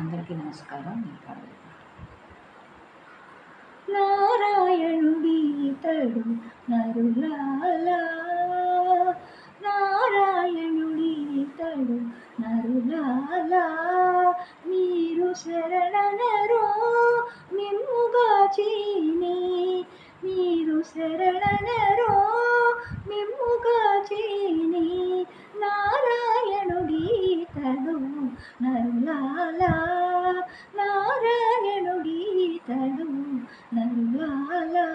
అందరికీ నమస్కారం. నేను పాడేది నారాయణుడీతడు నరులాలా, నారాయణుడీతడు నరులాలా, మీరు శరణనరో మిమ్ముగాచీని, మీరు శరణనరో మిమ్ముగాచీని, నారాయణుడీతడు నరులాలా, నారాయణుడీతడు నరులాలా.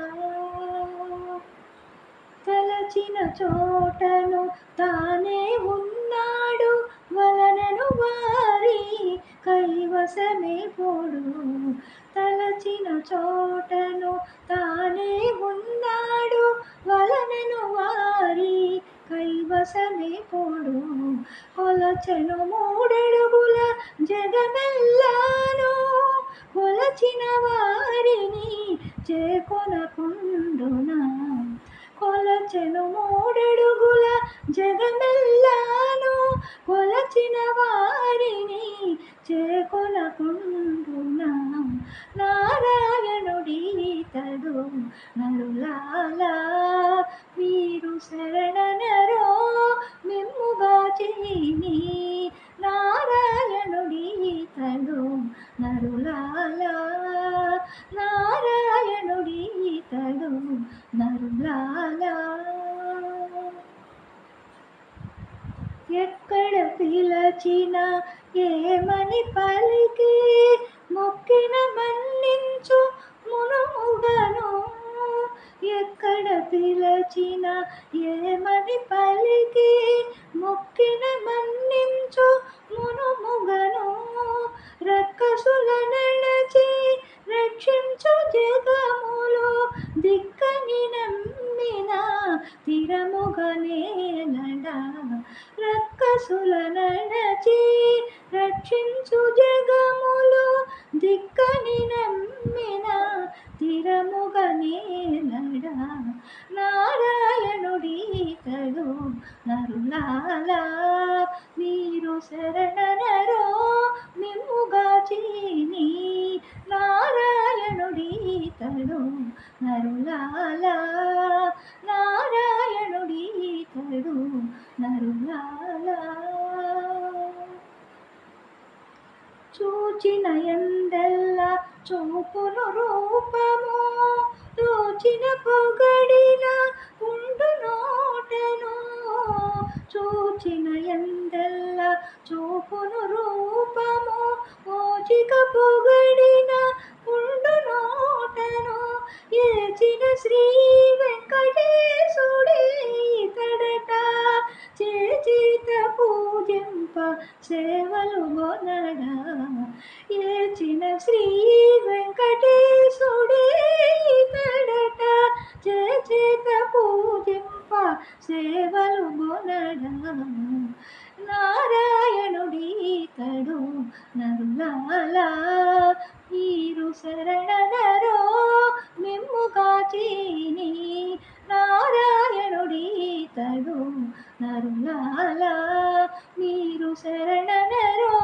తలచిన చోటను తానే ఉన్నాడు, వలనను వారి కైవసమే పోడు. తలచిన చోటను తానే ఉన్నాడు, వలనను వారి కైవసమే పోడు. కొలచెను మూడడుగుల జగమెల్లాను, కొలచిన వారిని చేకొనకుండునా. కొలచెను మూడడుగుల జగమెల్లాను, కొలచిన వారిని చేకొనకుండునా. నారాయణుడీతడు నరులాలా, మీరు శరణనరో మిమ్ముగాచీని, నారాయణుడీతడు నరులాలా, నారాయణుడీతడు నరులాలా. ఎక్కడ పిలచిన ఏమని పలికి, మొక్కిన మన్నించు మునుముగను. ఎక్కడ పిలచిన ఏమని పలికి, మొక్కిన మన్నించు మునుముగను. రక్కసుల నడచి రక్షించు జగములు, దిక్కని నమ్మిన తిరముగనేలడా. రక్కసుల నడచి రక్షించు జగములు, దిక్కని నమ్మిన తిరముగనేలడా. నారాయణుడీతడు నరులాలా, మీరు శరణనరో మిమ్ముగాచీని, నారాయణుడీతడు నరులాలా, నారాయణుడీతడు నరులాలా. చూచిన ఎందెల్ల చూపును రూపము, దోచిన పొగడిన ఉండు నోటను. చూచిన ఎందెల్ల చూపును రూపము, ఓచిక పొగడిన ఉండు నోటను. ఏచిన శ్రీ వెంకటేశుడే ఇతడట, చేచిత పూజింప సేవలు గొనడా. ఏచిన శ్రీ వెంకటేశుడే ఇతడట, చేచిత పూజింప సేవలు గొనడా. నారాయణుడీతడు నరులాలా, మీరు శరణనరో మిమ్ముగాచీని, నారాయణుడీతడు నరులాలా, మీరు శరణనరో